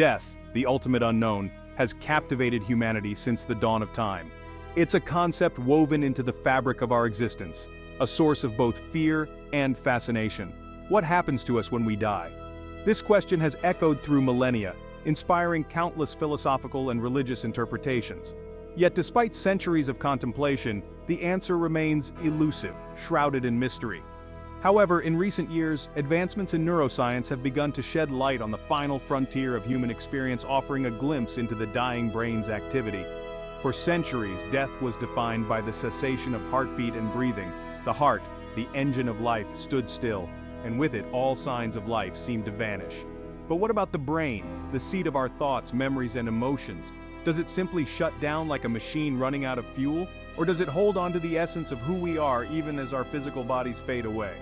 Death, the ultimate unknown, has captivated humanity since the dawn of time. It's a concept woven into the fabric of our existence, a source of both fear and fascination. What happens to us when we die? This question has echoed through millennia, inspiring countless philosophical and religious interpretations. Yet despite centuries of contemplation, the answer remains elusive, shrouded in mystery. However, in recent years, advancements in neuroscience have begun to shed light on the final frontier of human experience, offering a glimpse into the dying brain's activity. For centuries, death was defined by the cessation of heartbeat and breathing. The heart, the engine of life, stood still, and with it, all signs of life seemed to vanish. But what about the brain, the seat of our thoughts, memories, and emotions? Does it simply shut down like a machine running out of fuel? Or does it hold on to the essence of who we are even as our physical bodies fade away?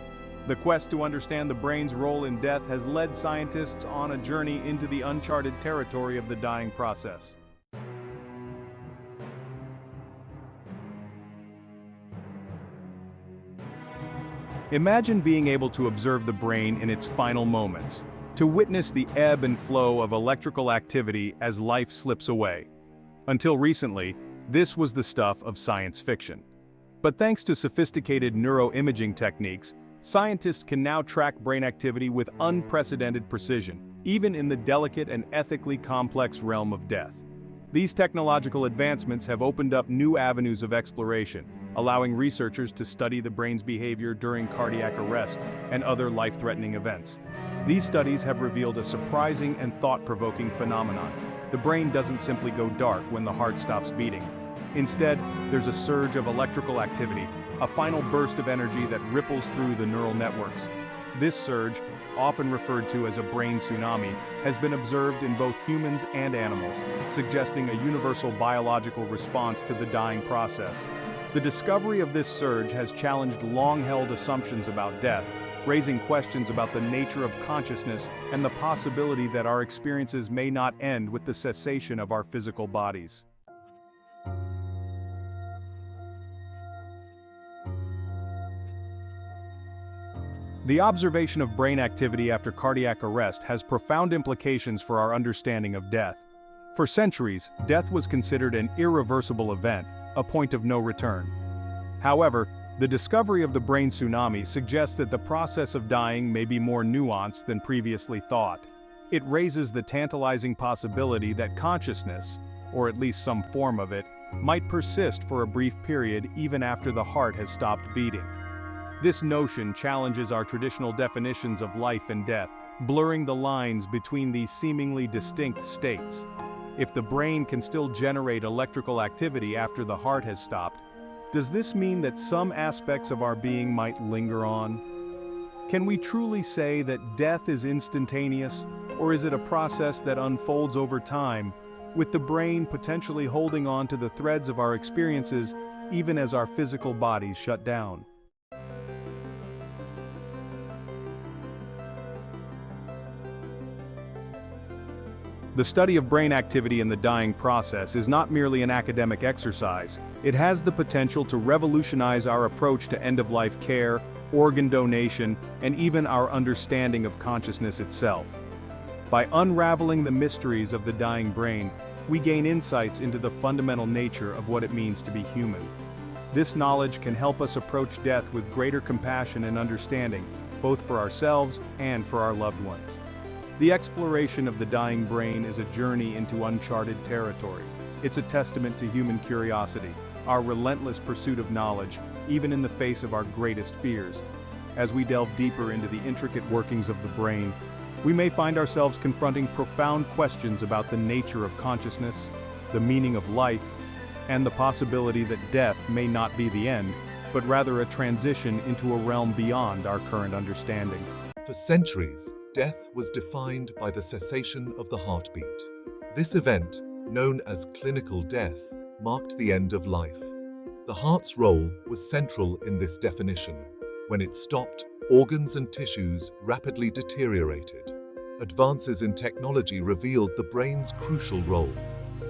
The quest to understand the brain's role in death has led scientists on a journey into the uncharted territory of the dying process. Imagine being able to observe the brain in its final moments, to witness the ebb and flow of electrical activity as life slips away. Until recently, this was the stuff of science fiction. But thanks to sophisticated neuroimaging techniques, scientists can now track brain activity with unprecedented precision, even in the delicate and ethically complex realm of death. These technological advancements have opened up new avenues of exploration, allowing researchers to study the brain's behavior during cardiac arrest and other life-threatening events. These studies have revealed a surprising and thought-provoking phenomenon. The brain doesn't simply go dark when the heart stops beating. Instead, there's a surge of electrical activity, a final burst of energy that ripples through the neural networks. This surge, often referred to as a brain tsunami, has been observed in both humans and animals, suggesting a universal biological response to the dying process. The discovery of this surge has challenged long-held assumptions about death, raising questions about the nature of consciousness and the possibility that our experiences may not end with the cessation of our physical bodies. The observation of brain activity after cardiac arrest has profound implications for our understanding of death. For centuries, death was considered an irreversible event, a point of no return. However, the discovery of the brain tsunami suggests that the process of dying may be more nuanced than previously thought. It raises the tantalizing possibility that consciousness, or at least some form of it, might persist for a brief period even after the heart has stopped beating. This notion challenges our traditional definitions of life and death, blurring the lines between these seemingly distinct states. If the brain can still generate electrical activity after the heart has stopped, does this mean that some aspects of our being might linger on? Can we truly say that death is instantaneous, or is it a process that unfolds over time, with the brain potentially holding on to the threads of our experiences even as our physical bodies shut down? The study of brain activity in the dying process is not merely an academic exercise. It has the potential to revolutionize our approach to end-of-life care, organ donation, and even our understanding of consciousness itself. By unraveling the mysteries of the dying brain, we gain insights into the fundamental nature of what it means to be human. This knowledge can help us approach death with greater compassion and understanding, both for ourselves and for our loved ones. The exploration of the dying brain is a journey into uncharted territory. It's a testament to human curiosity, our relentless pursuit of knowledge, even in the face of our greatest fears. As we delve deeper into the intricate workings of the brain, we may find ourselves confronting profound questions about the nature of consciousness, the meaning of life, and the possibility that death may not be the end, but rather a transition into a realm beyond our current understanding. For centuries, death was defined by the cessation of the heartbeat. This event, known as clinical death, marked the end of life. The heart's role was central in this definition. When it stopped, organs and tissues rapidly deteriorated. Advances in technology revealed the brain's crucial role.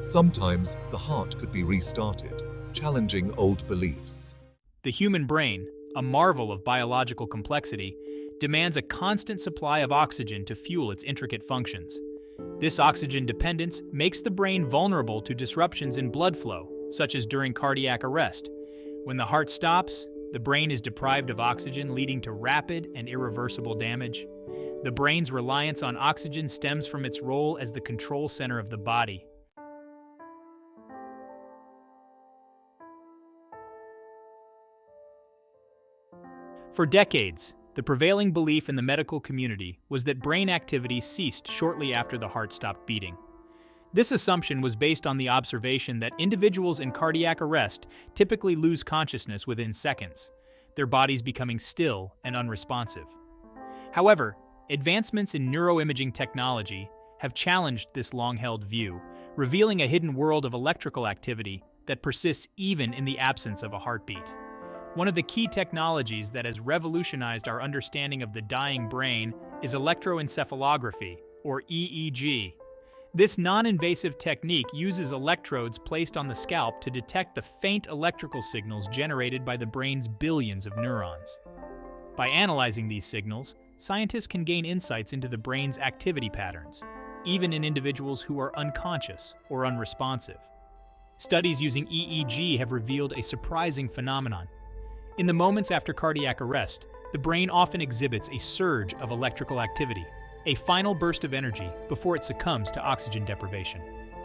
Sometimes the heart could be restarted, challenging old beliefs. The human brain, a marvel of biological complexity, demands a constant supply of oxygen to fuel its intricate functions. This oxygen dependence makes the brain vulnerable to disruptions in blood flow, such as during cardiac arrest. When the heart stops, the brain is deprived of oxygen, leading to rapid and irreversible damage. The brain's reliance on oxygen stems from its role as the control center of the body. For decades, the prevailing belief in the medical community was that brain activity ceased shortly after the heart stopped beating. This assumption was based on the observation that individuals in cardiac arrest typically lose consciousness within seconds, their bodies becoming still and unresponsive. However, advancements in neuroimaging technology have challenged this long-held view, revealing a hidden world of electrical activity that persists even in the absence of a heartbeat. One of the key technologies that has revolutionized our understanding of the dying brain is electroencephalography, or EEG. This non-invasive technique uses electrodes placed on the scalp to detect the faint electrical signals generated by the brain's billions of neurons. By analyzing these signals, scientists can gain insights into the brain's activity patterns, even in individuals who are unconscious or unresponsive. Studies using EEG have revealed a surprising phenomenon. In the moments after cardiac arrest, the brain often exhibits a surge of electrical activity, a final burst of energy before it succumbs to oxygen deprivation.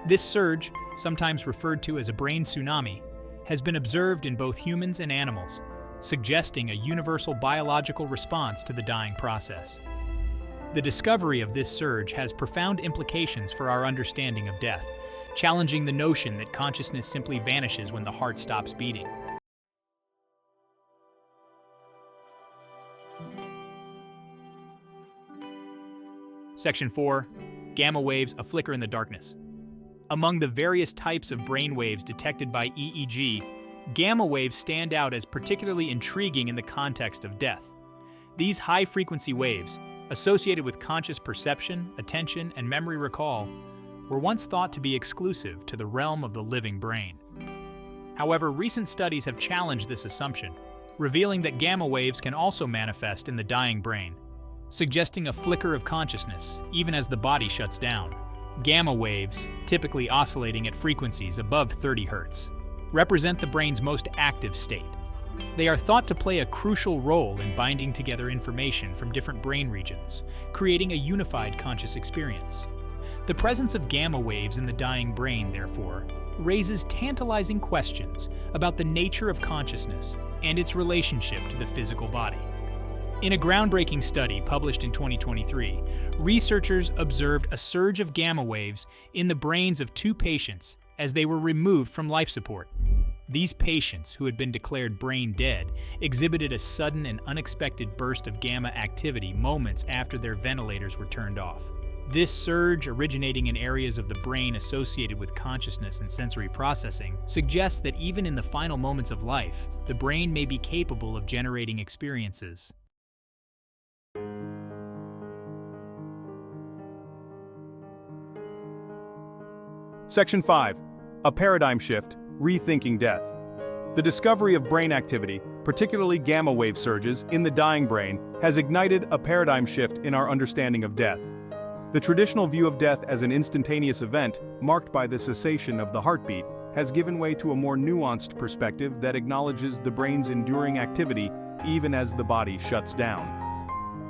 This surge, sometimes referred to as a brain tsunami, has been observed in both humans and animals, suggesting a universal biological response to the dying process. The discovery of this surge has profound implications for our understanding of death, challenging the notion that consciousness simply vanishes when the heart stops beating. Section 4. Gamma waves, a flicker in the darkness. Among the various types of brain waves detected by EEG, gamma waves stand out as particularly intriguing in the context of death. These high-frequency waves, associated with conscious perception, attention, and memory recall, were once thought to be exclusive to the realm of the living brain. However, recent studies have challenged this assumption, revealing that gamma waves can also manifest in the dying brain, suggesting a flicker of consciousness even as the body shuts down. Gamma waves, typically oscillating at frequencies above 30 Hz, represent the brain's most active state. They are thought to play a crucial role in binding together information from different brain regions, creating a unified conscious experience. The presence of gamma waves in the dying brain, therefore, raises tantalizing questions about the nature of consciousness and its relationship to the physical body. In a groundbreaking study published in 2023, researchers observed a surge of gamma waves in the brains of 2 patients as they were removed from life support. These patients, who had been declared brain dead, exhibited a sudden and unexpected burst of gamma activity moments after their ventilators were turned off. This surge, originating in areas of the brain associated with consciousness and sensory processing, suggests that even in the final moments of life, the brain may be capable of generating experiences. Section 5. A paradigm shift, rethinking death. The discovery of brain activity, particularly gamma wave surges, in the dying brain has ignited a paradigm shift in our understanding of death. The traditional view of death as an instantaneous event, marked by the cessation of the heartbeat, has given way to a more nuanced perspective that acknowledges the brain's enduring activity even as the body shuts down.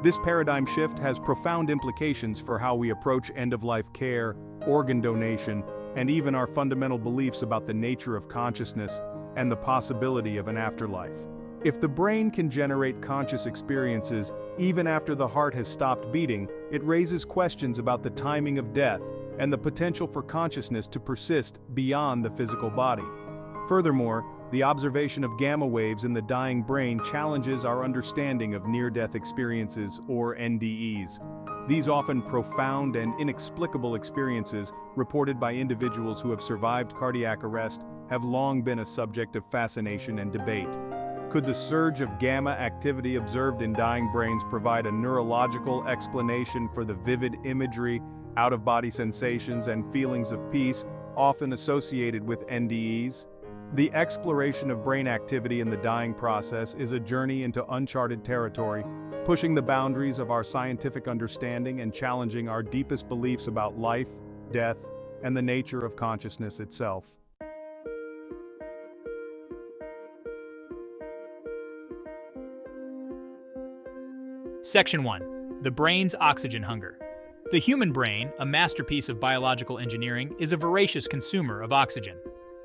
This paradigm shift has profound implications for how we approach end-of-life care, organ donation, and even our fundamental beliefs about the nature of consciousness and the possibility of an afterlife. If the brain can generate conscious experiences even after the heart has stopped beating, it raises questions about the timing of death and the potential for consciousness to persist beyond the physical body. Furthermore, the observation of gamma waves in the dying brain challenges our understanding of near-death experiences, or NDEs. These often profound and inexplicable experiences, reported by individuals who have survived cardiac arrest, have long been a subject of fascination and debate. Could the surge of gamma activity observed in dying brains provide a neurological explanation for the vivid imagery, out-of-body sensations, and feelings of peace often associated with NDEs? The exploration of brain activity in the dying process is a journey into uncharted territory, pushing the boundaries of our scientific understanding and challenging our deepest beliefs about life, death, and the nature of consciousness itself. Section 1. The brain's oxygen hunger. The human brain, a masterpiece of biological engineering, is a voracious consumer of oxygen.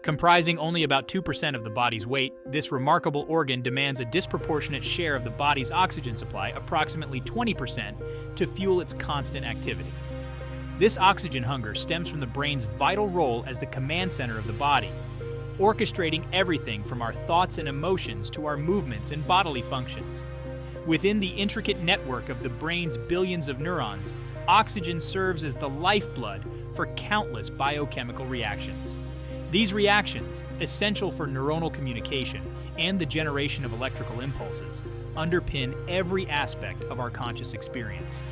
Comprising only about 2% of the body's weight, this remarkable organ demands a disproportionate share of the body's oxygen supply, approximately 20%, to fuel its constant activity. This oxygen hunger stems from the brain's vital role as the command center of the body, orchestrating everything from our thoughts and emotions to our movements and bodily functions. Within the intricate network of the brain's billions of neurons, oxygen serves as the lifeblood for countless biochemical reactions. These reactions, essential for neuronal communication and the generation of electrical impulses, underpin every aspect of our conscious experience.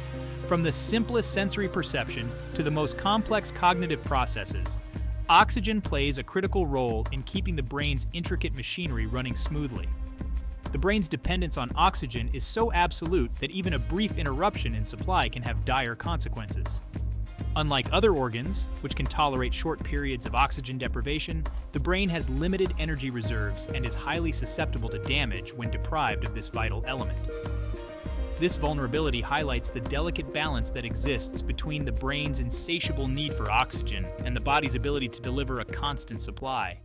From the simplest sensory perception to the most complex cognitive processes, oxygen plays a critical role in keeping the brain's intricate machinery running smoothly. The brain's dependence on oxygen is so absolute that even a brief interruption in supply can have dire consequences. Unlike other organs, which can tolerate short periods of oxygen deprivation, the brain has limited energy reserves and is highly susceptible to damage when deprived of this vital element. This vulnerability highlights the delicate balance that exists between the brain's insatiable need for oxygen and the body's ability to deliver a constant supply.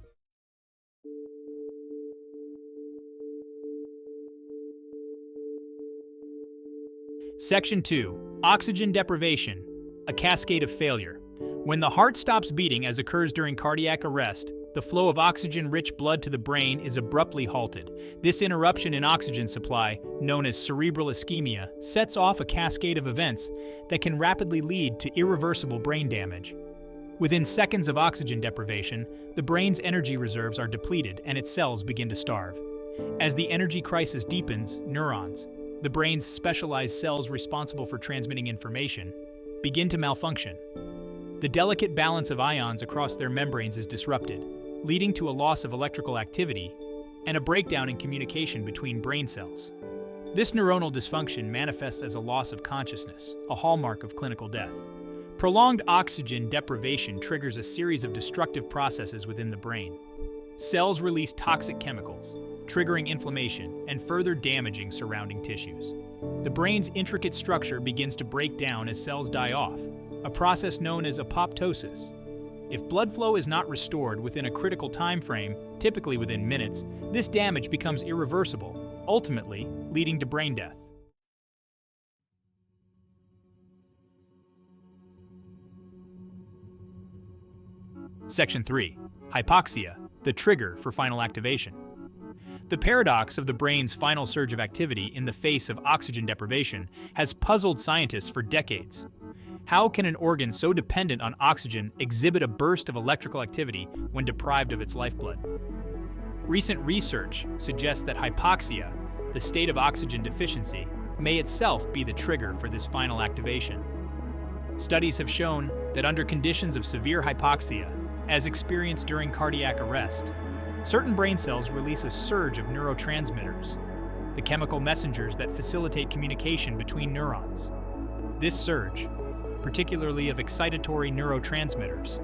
Section 2. Oxygen deprivation, a cascade of failure. When the heart stops beating, as occurs during cardiac arrest, the flow of oxygen-rich blood to the brain is abruptly halted. This interruption in oxygen supply, known as cerebral ischemia, sets off a cascade of events that can rapidly lead to irreversible brain damage. Within seconds of oxygen deprivation, the brain's energy reserves are depleted and its cells begin to starve. As the energy crisis deepens, neurons, the brain's specialized cells responsible for transmitting information, begin to malfunction. The delicate balance of ions across their membranes is disrupted, leading to a loss of electrical activity and a breakdown in communication between brain cells. This neuronal dysfunction manifests as a loss of consciousness, a hallmark of clinical death. Prolonged oxygen deprivation triggers a series of destructive processes within the brain. Cells release toxic chemicals, triggering inflammation and further damaging surrounding tissues. The brain's intricate structure begins to break down as cells die off, a process known as apoptosis. If blood flow is not restored within a critical time frame, typically within minutes, this damage becomes irreversible, ultimately leading to brain death. Section 3. Hypoxia, the trigger for final activation. The paradox of the brain's final surge of activity in the face of oxygen deprivation has puzzled scientists for decades. How can an organ so dependent on oxygen exhibit a burst of electrical activity when deprived of its lifeblood? Recent research suggests that hypoxia, the state of oxygen deficiency, may itself be the trigger for this final activation. Studies have shown that under conditions of severe hypoxia, as experienced during cardiac arrest, certain brain cells release a surge of neurotransmitters, the chemical messengers that facilitate communication between neurons. This surge, particularly of excitatory neurotransmitters,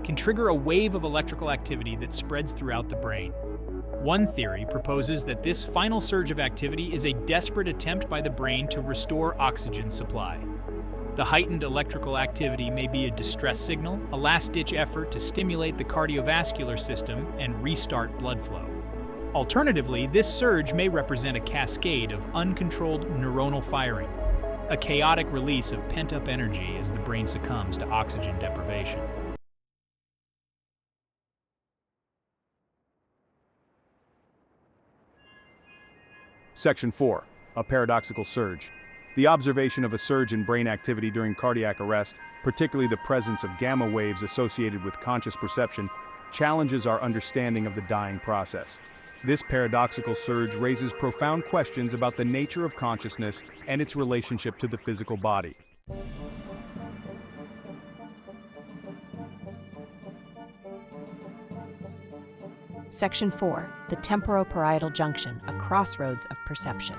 can trigger a wave of electrical activity that spreads throughout the brain. One theory proposes that this final surge of activity is a desperate attempt by the brain to restore oxygen supply. The heightened electrical activity may be a distress signal, a last-ditch effort to stimulate the cardiovascular system and restart blood flow. Alternatively, this surge may represent a cascade of uncontrolled neuronal firing, a chaotic release of pent-up energy as the brain succumbs to oxygen deprivation. Section 4. A paradoxical surge. The observation of a surge in brain activity during cardiac arrest, particularly the presence of gamma waves associated with conscious perception, challenges our understanding of the dying process. This paradoxical surge raises profound questions about the nature of consciousness and its relationship to the physical body. Section 4. The temporoparietal junction, a crossroads of perception.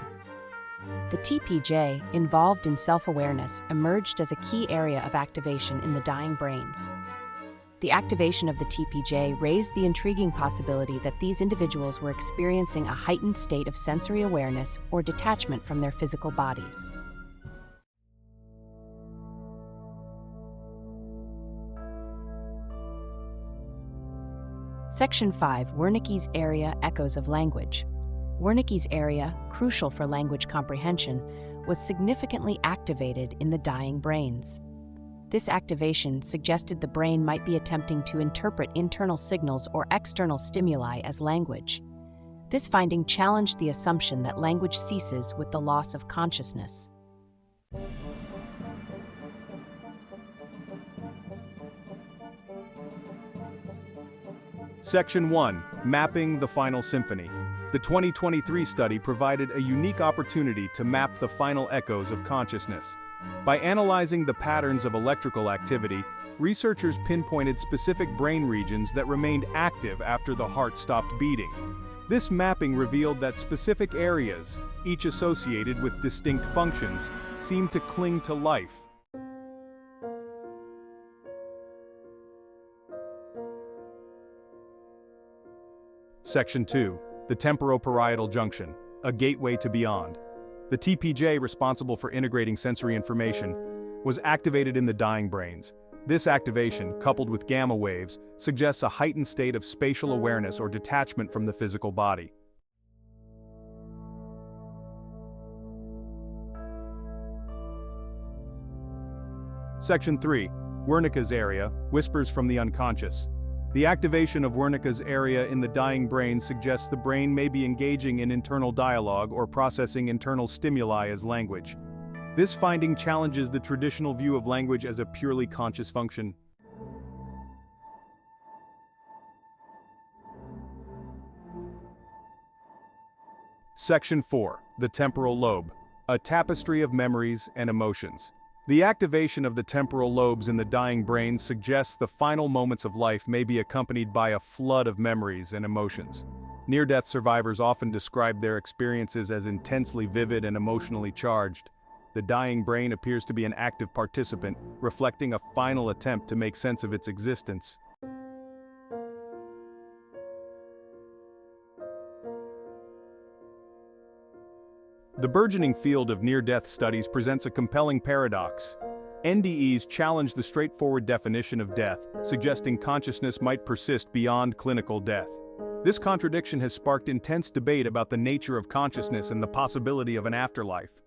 The TPJ, involved in self-awareness, emerged as a key area of activation in the dying brains. The activation of the TPJ raised the intriguing possibility that these individuals were experiencing a heightened state of sensory awareness or detachment from their physical bodies. Section 5. Wernicke's area, echoes of language. Wernicke's area, crucial for language comprehension, was significantly activated in the dying brains. This activation suggested the brain might be attempting to interpret internal signals or external stimuli as language. This finding challenged the assumption that language ceases with the loss of consciousness. Section 1. Mapping the Final Symphony. The 2023 study provided a unique opportunity to map the final echoes of consciousness. By analyzing the patterns of electrical activity, researchers pinpointed specific brain regions that remained active after the heart stopped beating. This mapping revealed that specific areas, each associated with distinct functions, seemed to cling to life. Section 2. The temporoparietal junction, a gateway to beyond. The TPJ, responsible for integrating sensory information, was activated in the dying brains. This activation, coupled with gamma waves, suggests a heightened state of spatial awareness or detachment from the physical body. Section 3. Wernicke's area, whispers from the unconscious. The activation of Wernicke's area in the dying brain suggests the brain may be engaging in internal dialogue or processing internal stimuli as language. This finding challenges the traditional view of language as a purely conscious function. Section 4. The temporal lobe, a tapestry of memories and emotions. The activation of the temporal lobes in the dying brain suggests the final moments of life may be accompanied by a flood of memories and emotions. Near-death survivors often describe their experiences as intensely vivid and emotionally charged. The dying brain appears to be an active participant, reflecting a final attempt to make sense of its existence. The burgeoning field of near-death studies presents a compelling paradox. NDEs challenge the straightforward definition of death, suggesting consciousness might persist beyond clinical death. This contradiction has sparked intense debate about the nature of consciousness and the possibility of an afterlife.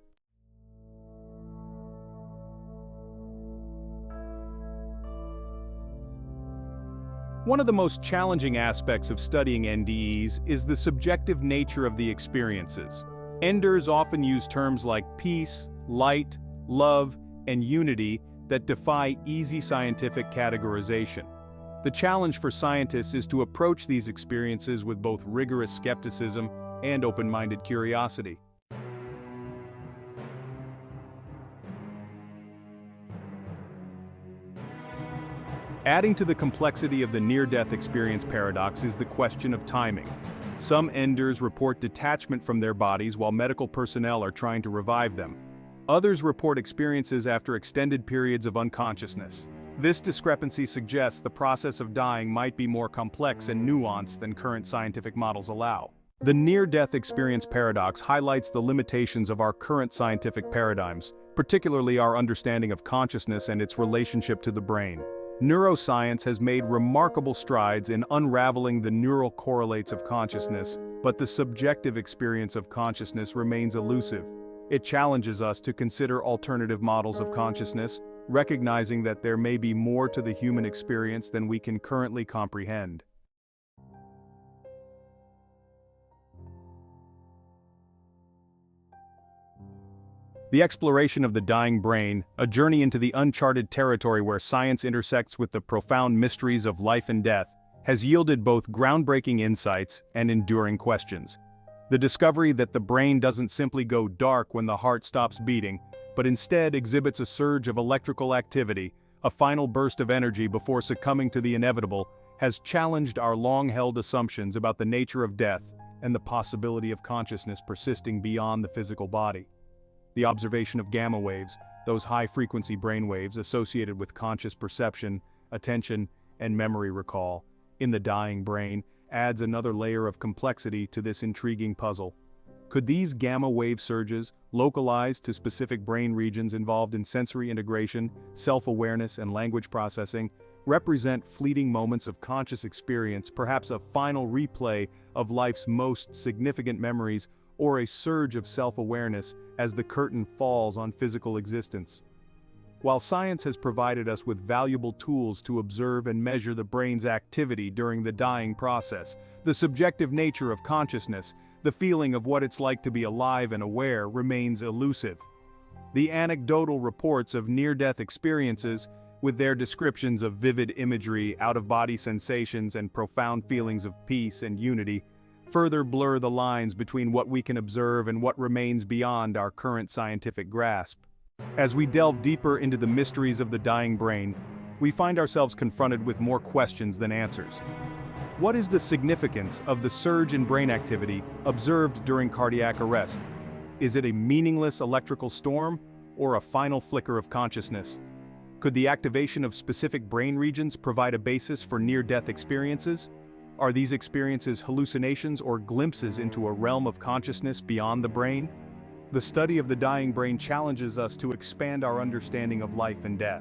One of the most challenging aspects of studying NDEs is the subjective nature of the experiences. Enders often use terms like peace, light, love, and unity that defy easy scientific categorization. The challenge for scientists is to approach these experiences with both rigorous skepticism and open-minded curiosity. Adding to the complexity of the near-death experience paradox is the question of timing. Some enders report detachment from their bodies while medical personnel are trying to revive them. Others report experiences after extended periods of unconsciousness. This discrepancy suggests the process of dying might be more complex and nuanced than current scientific models allow. The near-death experience paradox highlights the limitations of our current scientific paradigms, particularly our understanding of consciousness and its relationship to the brain. Neuroscience has made remarkable strides in unraveling the neural correlates of consciousness, but the subjective experience of consciousness remains elusive. It challenges us to consider alternative models of consciousness, recognizing that there may be more to the human experience than we can currently comprehend. The exploration of the dying brain, a journey into the uncharted territory where science intersects with the profound mysteries of life and death, has yielded both groundbreaking insights and enduring questions. The discovery that the brain doesn't simply go dark when the heart stops beating, but instead exhibits a surge of electrical activity, a final burst of energy before succumbing to the inevitable, has challenged our long-held assumptions about the nature of death and the possibility of consciousness persisting beyond the physical body. the observation of gamma waves, those high-frequency brain waves associated with conscious perception, attention, and memory recall, in the dying brain, adds another layer of complexity to this intriguing puzzle. Could these gamma wave surges, localized to specific brain regions involved in sensory integration, self-awareness, and language processing, represent fleeting moments of conscious experience, perhaps a final replay of life's most significant memories, or a surge of self-awareness as the curtain falls on physical existence? While science has provided us with valuable tools to observe and measure the brain's activity during the dying process, the subjective nature of consciousness, the feeling of what it's like to be alive and aware, remains elusive. The anecdotal reports of near-death experiences, with their descriptions of vivid imagery, out-of-body sensations, and profound feelings of peace and unity, further blur the lines between what we can observe and what remains beyond our current scientific grasp. As we delve deeper into the mysteries of the dying brain, we find ourselves confronted with more questions than answers. What is the significance of the surge in brain activity observed during cardiac arrest? Is it a meaningless electrical storm, or a final flicker of consciousness? Could the activation of specific brain regions provide a basis for near-death experiences? Are these experiences hallucinations or glimpses into a realm of consciousness beyond the brain? The study of the dying brain challenges us to expand our understanding of life and death.